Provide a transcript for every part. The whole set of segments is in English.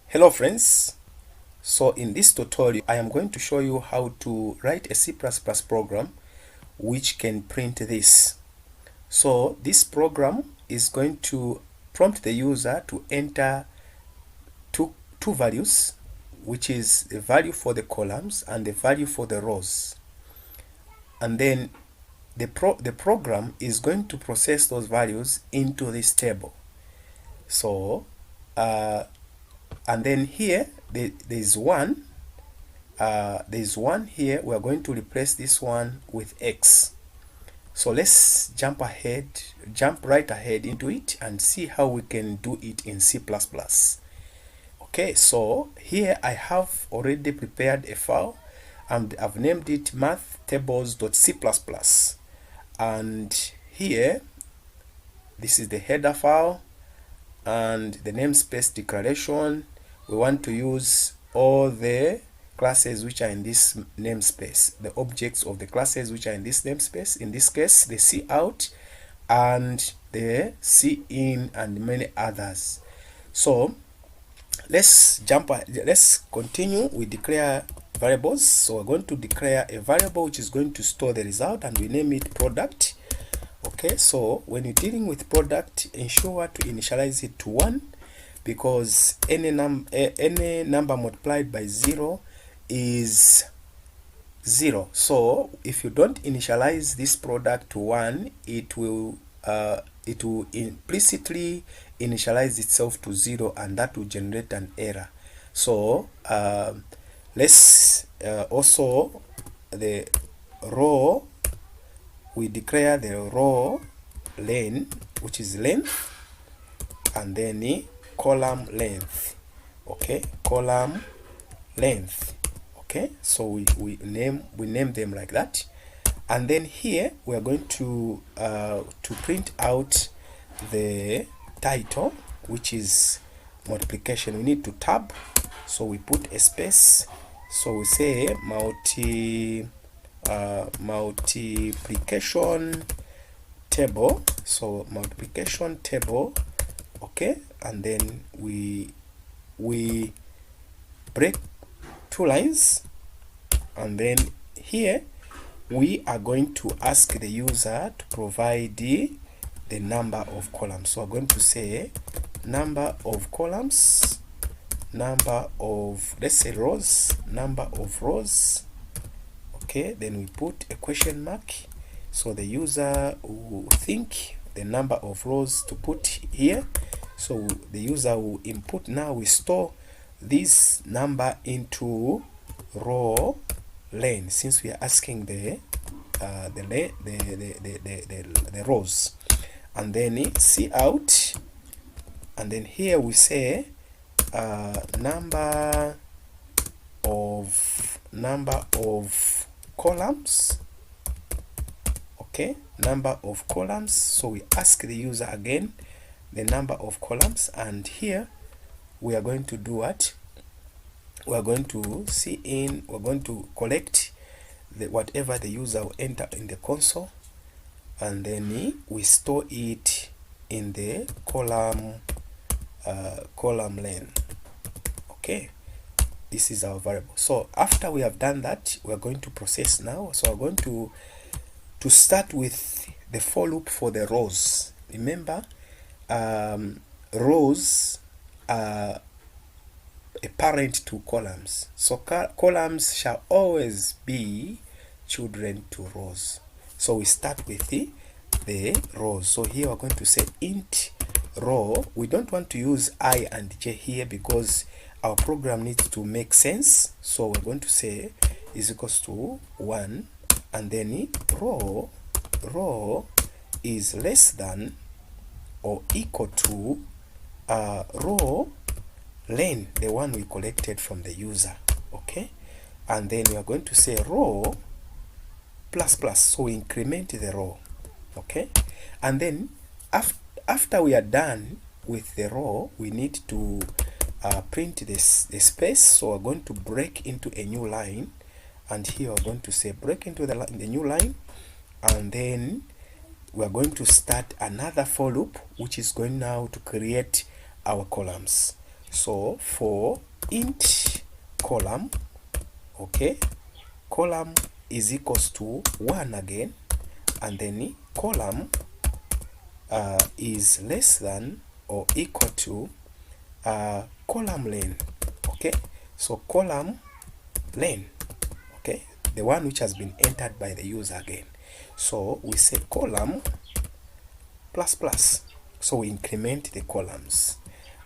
Hello friends, so in this tutorial I am going to show you how to write a C++ program which can print this. So this program is going to prompt the user to enter two values, which is the value for the columns and the value for the rows, and then the program is going to process those values into this table. So and then here there's one here. We are going to replace this one with X. So let's jump right ahead into it and see how we can do it in C++. Okay, so here I have already prepared a file and I've named it mathtables.c++, and here this is the header file and the namespace declaration. We want to use all the classes which are in this namespace, the objects of the classes which are in this namespace, in this case the cout and the cin and many others. So let's continue. We declare variables. So we're going to declare a variable which is going to store the result, and we name it product. Okay, so when you're dealing with product, ensure to initialize it to 1, because any number multiplied by 0 is 0. So if you don't initialize this product to 1, it will implicitly initialize itself to 0, and that will generate an error. So let's also the row, we declare the row len, which is length, and then the column length. Okay, column length. Okay, so we name them like that, and then here we are going to print out the title, which is multiplication. We need to tab, so we put a space, so we say multiplication table. So multiplication table. Okay, and then we break 2 lines, and then here we are going to ask the user to provide the number of columns. So I'm going to say number of columns, number of, let's say, rows, number of rows. Okay, then we put a question mark, so the user will think the number of rows to put here. So the user will input. Now we store this number into row len, since we are asking the rows, and then cout, and then here we say number of columns. Okay, number of columns. So we ask the user again the number of columns, and here we are going to do what? We are going to we're going to collect whatever the user will enter in the console, and then we store it in the column len. Okay, this is our variable. So after we have done that, we are going to process now. So we're going to start with the for loop for the rows. Remember, rows are a parent to columns, so columns shall always be children to rows. So we start with the rows. So here we're going to say int row. We don't want to use I and j here because our program needs to make sense. So we're going to say is equals to 1, and then row is less than or equal to row len, the one we collected from the user. Okay, and then we are going to say row plus plus, so we increment the row. Okay, and then after we are done with the row, we need to print the space. So we're going to break into a new line, and here we're going to say break into the new line, and then we are going to start another for loop, which is going now to create our columns. So for int column, okay, column is equals to 1 again, and then column is less than or equal to column length. Okay, so column length, okay, the one which has been entered by the user again. So we say column plus plus, so we increment the columns,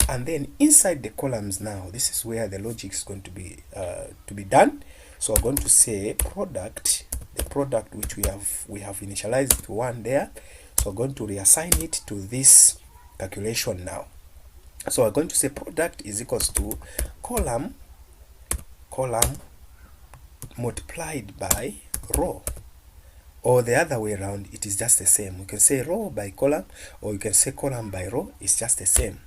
and then inside the columns now, this is where the logic is going to be done. So we're going to say product, the product which we have initialized to 1 there, so we're going to reassign it to this calculation now. So we're going to say product is equals to column multiplied by row, or the other way around, it is just the same. You can say row by column, or you can say column by row, it's just the same.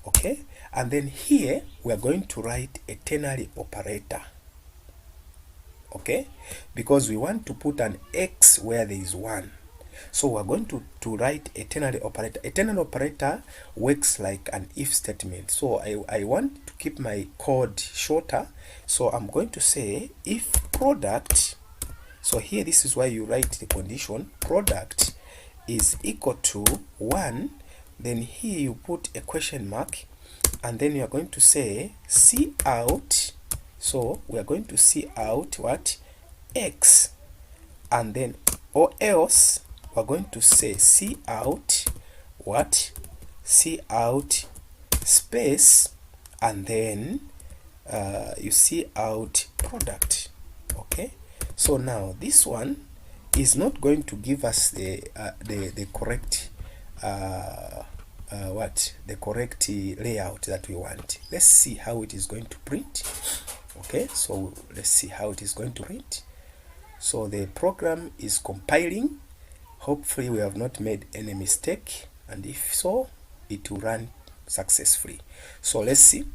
Okay, and then here we are going to write a ternary operator, okay, because we want to put an x where there is 1. So we're going to write a ternary operator. A ternary operator works like an if statement. So I want to keep my code shorter, so I'm going to say if product, so here this is why you write the condition, product is equal to 1, then here you put a question mark, and then you are going to say see out. So we are going to see out what? X, and then or else we're going to say see out what? See out space, and then you see out product. Okay, so now this one is not going to give us the correct the correct layout that we want. Let's see how it is going to print. Okay, so let's see how it is going to print. So the program is compiling. Hopefully we have not made any mistake, and if so, it will run successfully. So let's see.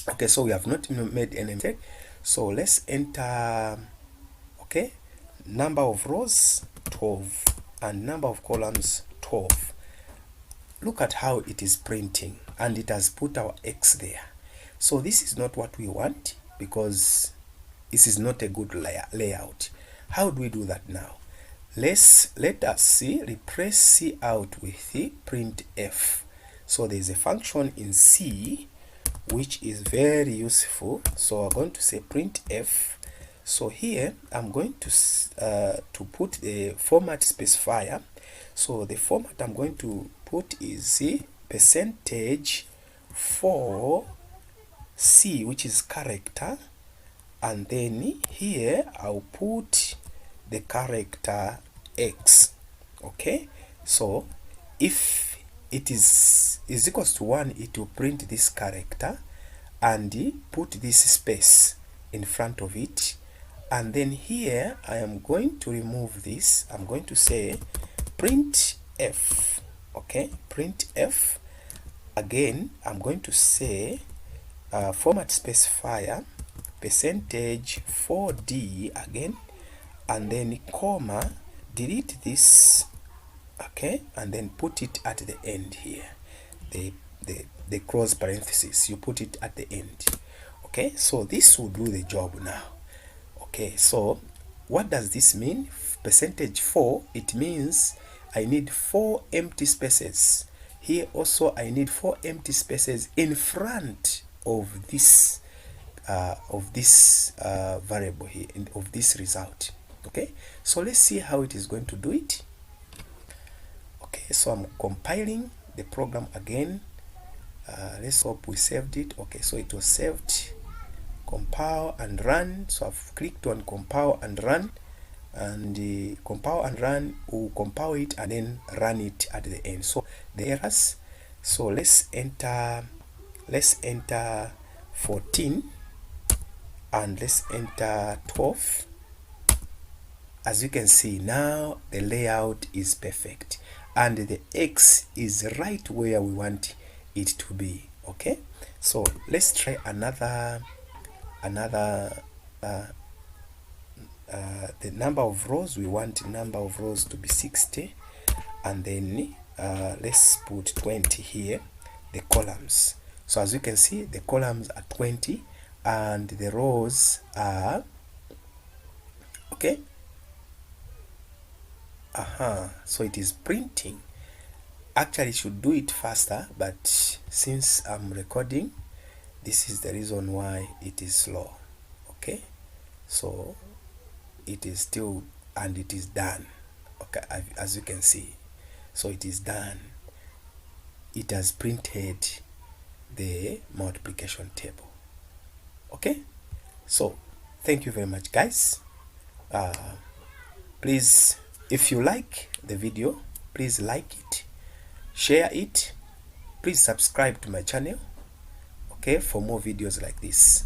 Okay, so we have not made any mistake. So let's enter, okay, number of rows 12 and number of columns 12. Look at how it is printing, and it has put our X there. So this is not what we want, because this is not a good layout. How do we do that now? Let us see, replace C out with the printf. So there is a function in C which is very useful. So I'm going to say printf. So here I'm going to put the format specifier. So the format I'm going to put is percentage for C, which is character, and then here I'll put the character X. Okay, so if it is equals to 1, it will print this character and put this space in front of it, and then here I am going to remove this. I'm going to say printf. Okay, printf. Again I'm going to say format specifier percentage 4D again, and then comma, delete this, okay, and then put it at the end here, the close parenthesis, you put it at the end. Okay, so this will do the job now. Okay, so what does this mean? Percentage 4, it means I need 4 empty spaces. Here also I need 4 empty spaces in front of this variable here, of this result. Okay, so let's see how it is going to do it. Okay, so I'm compiling the program again. Let's hope we saved it. Okay, so it was saved. Compile and run. So I've clicked on compile and run, and compile and run will compile it and then run it at the end. So the errors. So let's enter 14 and let's enter 12. As you can see now, the layout is perfect and the X is right where we want it to be. Okay, so let's try another the number of rows. We want the number of rows to be 60, and then let's put 20 here, the columns. So as you can see, the columns are 20 and the rows are okay. So it is printing. Actually it should do it faster, but since I'm recording, this is the reason why it is slow. Okay, so it is still, and it is done. Okay, as you can see, so it is done. It has printed the multiplication table. Okay, so thank you very much, guys. Please, if you like the video, please like it, share it, please subscribe to my channel, okay, for more videos like this.